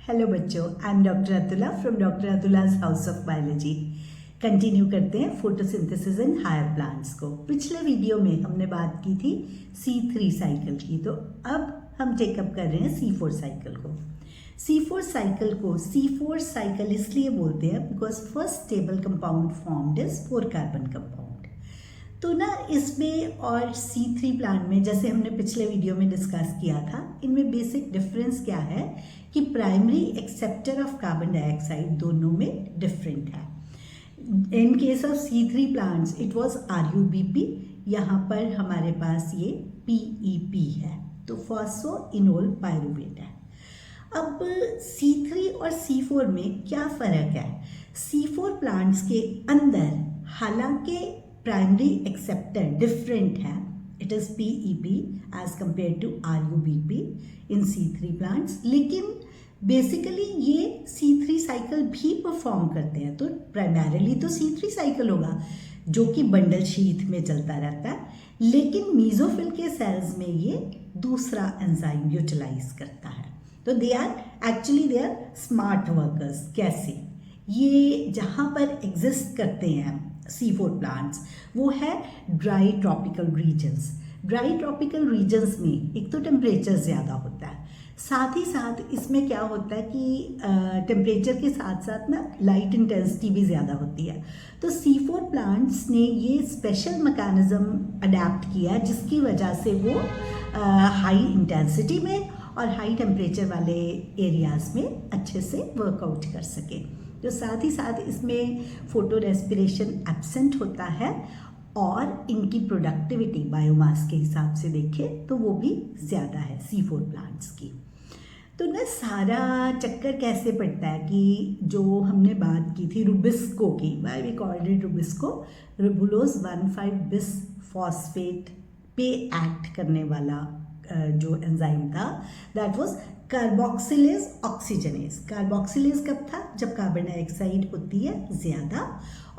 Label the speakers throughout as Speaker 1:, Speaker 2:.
Speaker 1: Hello बच्चों, I am doctor Atula from doctor Atula's house of biology. Continue करते हैं photosynthesis in higher plants को। पिछले वीडियो में हमने बात की थी C3 साइकिल की, तो अब हम टेकअप कर रहे हैं C4 साइकिल को। C4 साइकिल को C4 साइकिल इसलिए बोलते हैं because first stable compound formed is 4 carbon compound. तो ना इसमें और C3 प्लांट में, जैसे हमने पिछले वीडियो में डिस्कस किया था, इनमें बेसिक डिफरेंस क्या है कि primary acceptor of carbon dioxide दोनों में डिफरेंट है। In case of C3 plants it was RUBP, यहाँ पर हमारे पास ये PEP है, तो फॉस्फोइनोल पायरुवेट है। अब C3 और C4 में क्या फ़र्क है? C4 प्लांट्स के अंदर हालांकि प्राइमरी एक्सेप्टर डिफरेंट है, it is PEP as compare to RUBP in C3 plants, लेकिन बेसिकली ये C3 साइकिल भी परफॉर्म करते हैं। तो प्राइमरीली तो C3 साइकिल होगा जो कि बंडल शीथ में चलता रहता है, लेकिन मीजोफिल के सेल्स में ये दूसरा एंजाइम यूटिलाइज करता है। तो दे आर स्मार्ट वर्कर्स। कैसे? ये जहाँ पर एग्जिस्ट करते हैं C4 प्लांट्स, वो है dry tropical regions. Dry tropical regions में एक तो टेम्परेचर ज़्यादा होता है, साथ ही साथ इसमें क्या होता है कि टेम्परेचर के साथ साथ ना लाइट इंटेंसिटी भी ज़्यादा होती है। तो C4 प्लांट्स ने ये स्पेशल मैकेनिज्म अडेप्ट किया जिसकी वजह से वो हाई इंटेंसिटी में और हाई टेम्परेचर वाले एरियाज़ में अच्छे से वर्कआउट कर सके। तो साथ ही साथ इसमें फोटो रेस्पिरेशन एब्सेंट होता है और इनकी प्रोडक्टिविटी बायोमास के हिसाब से देखें तो वो भी ज़्यादा है C4 प्लांट्स की। तो ना सारा चक्कर कैसे पड़ता है कि जो हमने बात की थी रुबिस्को की, why we called it rubisco, ribulose 1,5 bis phosphate पे एक्ट करने वाला जो एंजाइम था, that was carboxylase oxygenase. Carboxylase कब था? जब कार्बन डाइऑक्साइड होती है ज़्यादा,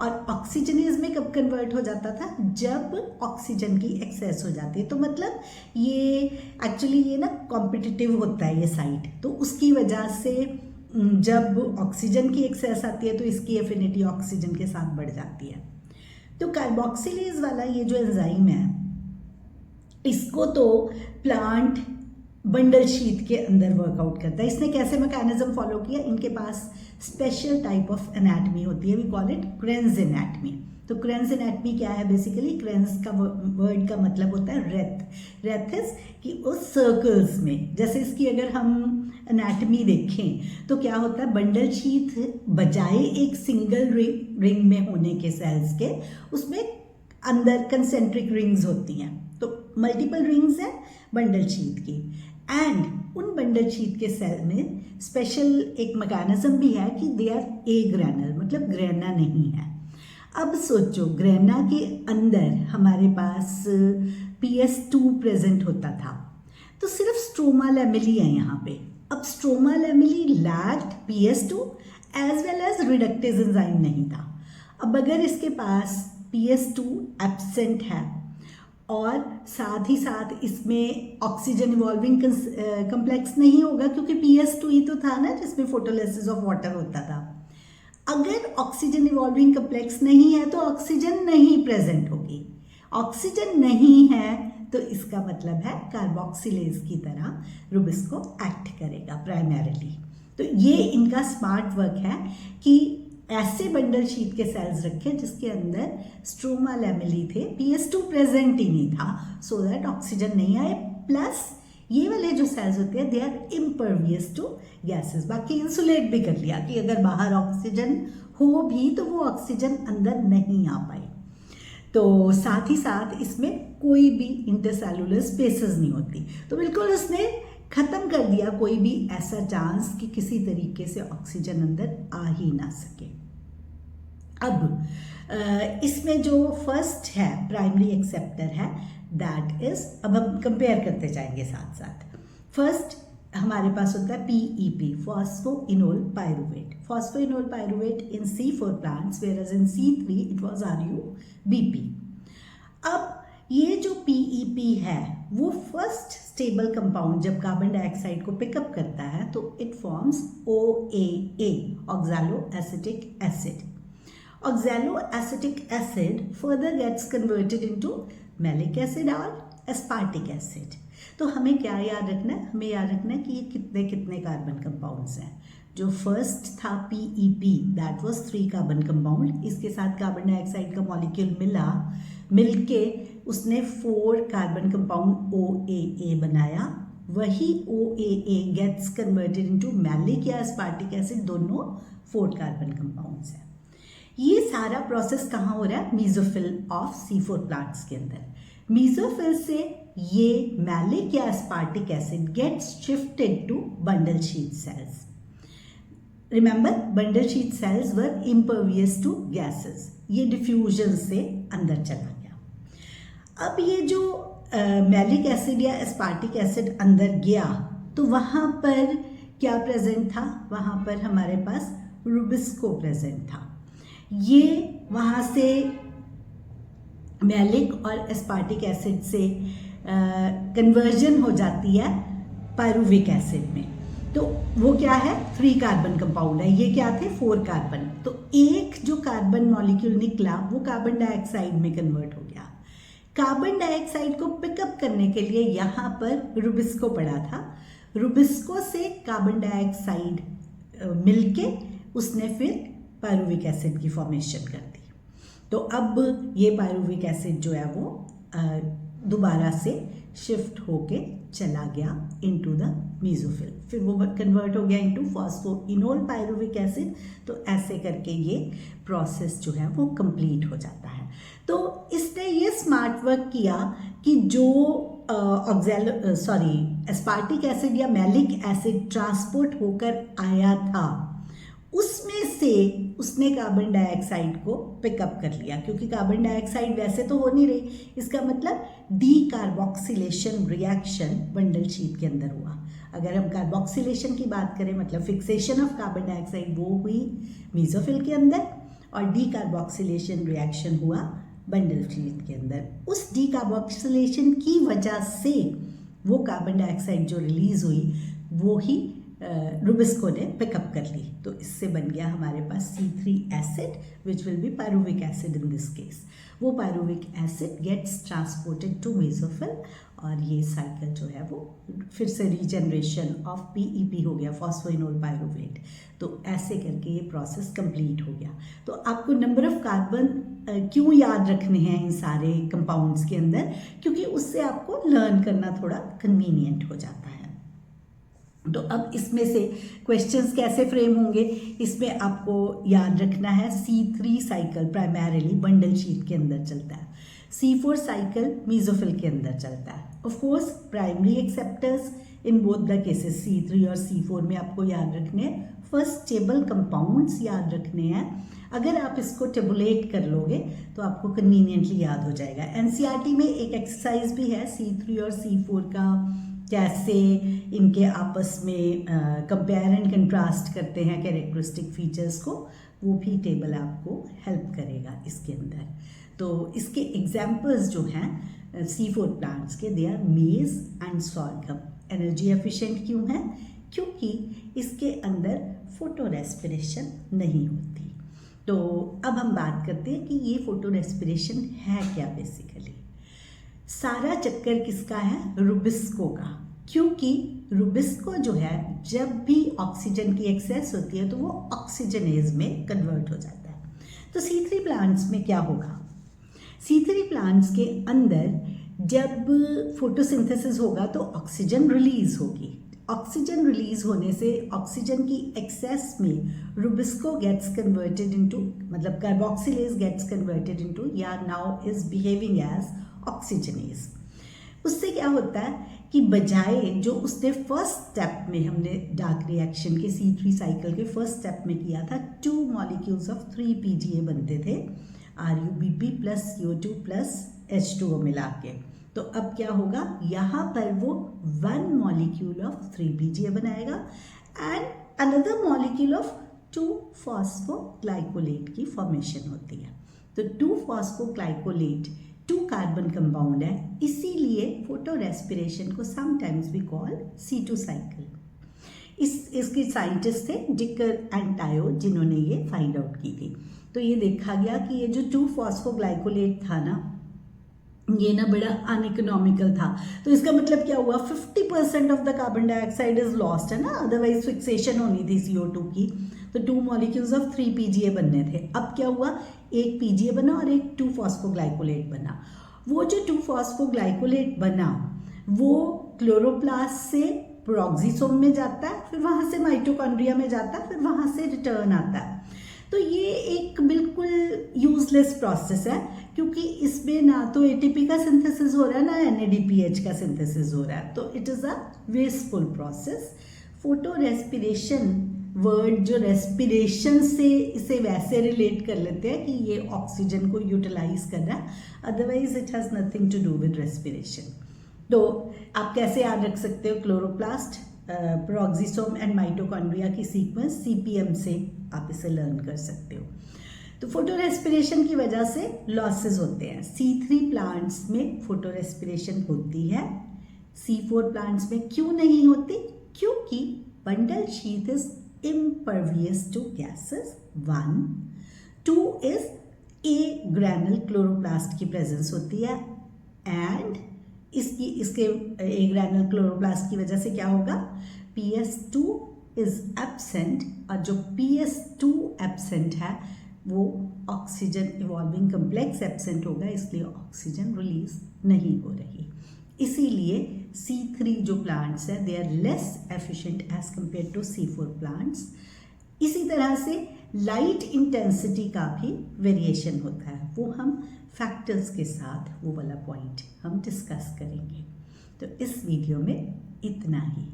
Speaker 1: और ऑक्सीजनेज में कब कन्वर्ट हो जाता था? जब ऑक्सीजन की एक्सेस हो जाती है। तो मतलब ये एक्चुअली ये ना कॉम्पिटिटिव होता है ये साइट, तो उसकी वजह से जब ऑक्सीजन की एक्सेस आती है तो इसकी एफिनिटी ऑक्सीजन के साथ बढ़ जाती है। तो कार्बोक्सिलेज वाला ये जो एंजाइम है, इसको तो प्लांट बंडल शीट के अंदर वर्कआउट करता है। इसने कैसे मैकेनिज्म फॉलो किया? इनके पास स्पेशल टाइप ऑफ एनाटमी होती है, we call it Kranz anatomy. तो क्रेन्स एनाटमी क्या है? बेसिकली क्रेन्स का वर्ड का मतलब होता है रेथ। रेथ इज कि उस सर्कल्स में, जैसे इसकी अगर हम एनाटमी देखें तो क्या होता है, बंडल शीट बजाय एक सिंगल रिंग में होने के सेल्स के, उसमें अंदर कंसेंट्रिक रिंग्स होती हैं। तो मल्टीपल रिंग्स हैं बंडल शीट की, एंड उन बंडल शीट के सेल में स्पेशल एक मैकेनिज्म भी है कि दे आर ए ग्रैनल, मतलब ग्रेना नहीं है। अब सोचो, ग्रेना के अंदर हमारे पास PS2 प्रेजेंट होता था, तो सिर्फ स्ट्रोमा लैमेली है यहाँ पे। अब stroma lamellae lacked PS2 as well as reductase enzyme नहीं था। अब अगर इसके पास PS2 एब्सेंट है और साथ ही साथ इसमें ऑक्सीजन इवॉल्विंग कम्प्लेक्स नहीं होगा, क्योंकि PS2 ही तो था ना जिसमें फोटोलिसिस ऑफ वाटर होता था। अगर ऑक्सीजन इवॉल्विंग कम्प्लेक्स नहीं है तो ऑक्सीजन नहीं प्रेजेंट होगी। ऑक्सीजन नहीं है तो इसका मतलब है कार्बोक्सिलेज की तरह रुबिस्को एक्ट करेगा प्राइमरीली। तो ये इनका स्मार्ट वर्क है कि ऐसे बंडल शीट के सेल्स रखे जिसके अंदर स्ट्रोमा लैमेली थे, PS2 प्रेजेंट ही नहीं था, सो दैट ऑक्सीजन नहीं आए, प्लस ये वाले जो सेल्स होते हैं they are impervious to gases. बाकी इंसुलेट भी कर लिया कि अगर बाहर ऑक्सीजन हो भी तो वो ऑक्सीजन अंदर नहीं आ पाए। तो साथ ही साथ इसमें कोई भी इंटरसेलुलर स्पेसेस नहीं होती, तो बिल्कुल उसने ख़त्म कर दिया कोई भी ऐसा चांस कि किसी तरीके से ऑक्सीजन अंदर आ ही ना सके। अब इसमें जो फर्स्ट है प्राइमरी एक्सेप्टर है, दैट इज, अब हम कंपेयर करते जाएंगे साथ साथ। फर्स्ट हमारे पास होता है PEP, phosphoenol pyruvate. Phosphoenol pyruvate in C4 plants, whereas in C3 it was RUBP। अब ये जो PEP है वो फर्स्ट स्टेबल कंपाउंड जब कार्बन डाइऑक्साइड को पिकअप करता है तो it forms OAA, oxaloacetic acid. Oxaloacetic acid further gets converted into malic acid or aspartic acid. तो हमें क्या याद रखना है? हमें याद रखना है कि ये कितने कितने कार्बन कंपाउंड्स हैं. जो फर्स्ट था PEP, that was 3 carbon compound. इसके साथ कार्बन डाइऑक्साइड का मॉलिक्यूल मिलके उसने 4 कार्बन कंपाउंड OAA बनाया. वही OAA gets converted into malic या एस्पार्टिक एसिड, दोनों 4 कार्बन कंपाउंड्स हैं. ये सारा प्रोसेस कहाँ हो रहा है? मीजोफिल ऑफ C4 प्लांट्स के अंदर. मीजोफिल से ये मैलिक या aspartic acid gets shifted to bundle sheath cells. Remember, bundle sheath cells were impervious to gases. ये डिफ्यूजन से अंदर चला गया. अब ये जो मैलिक एसिड या एस्पार्टिक एसिड अंदर गया तो वहाँ पर क्या प्रेजेंट था? वहाँ पर हमारे पास रुबिस्को प्रेजेंट था. ये वहाँ से मैलिक और एस्पार्टिक एसिड से कन्वर्जन हो जाती है पायरुविक एसिड में. तो वो क्या है? 3 कार्बन कंपाउंड है. ये क्या थे? 4 कार्बन. तो एक जो कार्बन मॉलिक्यूल निकला वो कार्बन डाइऑक्साइड में कन्वर्ट हो गया. कार्बन डाइऑक्साइड को पिकअप करने के लिए यहाँ पर रुबिस्को पड़ा था. रुबिस्को से कार्बन डाइऑक्साइड मिलके उसने फिर पायरुविक एसिड की फॉर्मेशन कर दी. तो अब ये पायरुविक एसिड जो है वो दोबारा से शिफ्ट होके चला गया इनटू द मीजोफिल. फिर वो कन्वर्ट हो गया इनटू फॉस्फोइनोल पायरुविक एसिड. तो ऐसे करके ये प्रोसेस जो है वो कंप्लीट हो जाता है. तो इसने ये स्मार्ट वर्क किया कि जो एस्पार्टिक एसिड या मैलिक एसिड ट्रांसपोर्ट होकर आया था उसमें से उसने कार्बन डाइऑक्साइड को पिकअप कर लिया. क्योंकि कार्बन डाइऑक्साइड वैसे तो हो नहीं रही, इसका मतलब डीकार्बोक्सिलेशन रिएक्शन बंडल शीट के अंदर हुआ. अगर हम कार्बोक्सिलेशन की बात करें मतलब फिक्सेशन ऑफ कार्बन डाइऑक्साइड, वो हुई मीजोफिल के अंदर और डीकार्बोक्सिलेशन रिएक्शन हुआ बंडल शीट के अंदर. उस डीकार्बोक्सिलेशन की वजह से वो कार्बन डाइऑक्साइड जो रिलीज हुई वो ही रुबिस्को ने पिकअप कर ली. तो इससे बन गया हमारे पास C3 acid which will be pyruvic acid in this case. वो pyruvic acid gets transported to mesophyll और ये साइकिल जो है वो फिर से रीजनरेशन ऑफ PEP हो गया, फॉस्फोइनोल पायरुवेट. तो ऐसे करके ये प्रोसेस कंप्लीट हो गया. तो आपको नंबर ऑफ कार्बन क्यों याद रखने हैं इन सारे कंपाउंड्स के अंदर? क्योंकि उससे आपको लर्न करना थोड़ा कन्वीनियंट हो जाता है. तो अब इसमें से क्वेश्चंस कैसे फ्रेम होंगे? इसमें आपको याद रखना है C3 cycle primarily bundle sheath के अंदर चलता है. C4 साइकिल मीजोफिल के अंदर चलता है. Of course primary acceptors in both the cases C3 और C4 में आपको याद रखने हैं फर्स्ट स्टेबल कंपाउंड्स याद रखने हैं. अगर आप इसको टेबुलेट कर लोगे तो आपको कन्वीनियंटली याद हो जाएगा. NCERT में एक एक्सरसाइज भी है C3 और C4 का कैसे इनके आपस में कंपेयर एंड कंट्रास्ट करते हैं कैरेक्टरिस्टिक फीचर्स को, वो भी टेबल आपको हेल्प करेगा इसके अंदर. तो इसके एग्जाम्पल्स जो हैं C4 प्लांट्स के, दे आर मेज एंड सॉर्गम. एनर्जी एफिशिएंट क्यों है? क्योंकि इसके अंदर फोटो रेस्पिरेशन नहीं होती. तो अब हम बात करते हैं कि ये फोटो रेस्पिरेशन है क्या. बेसिकली सारा चक्कर किसका है? रुबिस्को का. क्योंकि रुबिस्को जो है जब भी ऑक्सीजन की एक्सेस होती है तो वो ऑक्सीजनेज में कन्वर्ट हो जाता है. तो C3 प्लांट्स में क्या होगा? C3 प्लांट्स के अंदर जब फोटोसिंथेसिस होगा तो ऑक्सीजन रिलीज होगी. ऑक्सीजन रिलीज होने से ऑक्सीजन की एक्सेस में रुबिस्को गेट्स कन्वर्टेड इनटू, मतलब कार्बोक्सिलेज गेट्स कन्वर्टेड इनटू या now is behaving as oxygenase. उससे क्या होता है कि बजाय जो उसने फर्स्ट स्टेप में हमने डार्क रिएक्शन के C3 साइकिल के फर्स्ट स्टेप में किया था, 2 मॉलिक्यूल्स ऑफ 3 PGA बनते थे RuBp plus CO2 plus H2O मिला के. तो अब क्या होगा? यहाँ पर वो 1 मॉलिक्यूल ऑफ 3 PGA बनाएगा and another molecule of 2 phosphoglycolate की फॉर्मेशन होती है. तो 2 फॉस्फोग्लाइकोलेट 2 कार्बन कंपाउंड है, इसीलिए फोटो रेस्पिरेशन को sometimes we call C2 cycle. इसकी साइंटिस्ट थे डिकर एंड टायो, जिन्होंने ये फाइंड आउट की थी। तो ये देखा गया कि ये जो 2-फॉस्फोग्लाइकोलेट था ना, ये ना बड़ा अनइकोनॉमिकल था। तो इसका मतलब क्या हुआ, 50% of the carbon dioxide is lost, है ना, अदरवाइज फिक्सेशन होनी थी CO2 की। तो 2 मॉलिक्यूल्स ऑफ 3 PGA बनने थे। अब क्या हुआ, एक PGA बना और एक 2-फॉस्फोग्लाइकोलेट बना। वो जो 2-फॉस्फोग्लाइकोलेट बना वो क्लोरोप्लास्ट से प्रोक्सिसोम में जाता है, फिर वहाँ से माइटोकॉन्ड्रिया में जाता है, फिर वहाँ से रिटर्न आता है। तो ये एक बिल्कुल यूजलेस प्रोसेस है, क्योंकि इसमें ना तो ATP का सिंथेसिस हो रहा है, ना NADPH का सिंथेसिस हो रहा है। तो it is a wasteful process. Photo respiration word जो रेस्पिरेशन से इसे वैसे रिलेट कर लेते हैं कि ये ऑक्सीजन को यूटिलाइज कर रहा है, otherwise it has nothing to do with respiration. तो आप कैसे याद रख सकते हो, क्लोरोप्लास्ट, प्रोक्सिसोम एंड माइटोकॉन्ड्रिया की सीक्वेंस CPM से आप इसे लर्न कर सकते हो। तो फोटो रेस्पिरेशन की वजह से लॉसेस होते हैं। C3 प्लांट्स में फोटो रेस्पिरेशन होती है, C4 प्लांट्स में क्यों नहीं होती? क्योंकि bundle sheath is impervious to gases 1, 2 is A granal chloroplast की प्रेजेंस होती है, एंड इसके A ग्रैनल क्लोरोप्लास्ट की वजह से क्या होगा, PS2 इज एब्सेंट, और जो PS2 एब्सेंट है वो ऑक्सीजन इवॉल्विंग कम्प्लेक्स एब्सेंट होगा, इसलिए ऑक्सीजन रिलीज नहीं हो रही। इसीलिए C3 जो प्लांट्स है they are less efficient as compare to C4 plants. इसी तरह से लाइट इंटेंसिटी का भी वेरिएशन होता है, वो हम फैक्टर्स के साथ वो वाला पॉइंट हम डिस्कस करेंगे। तो इस वीडियो में इतना ही।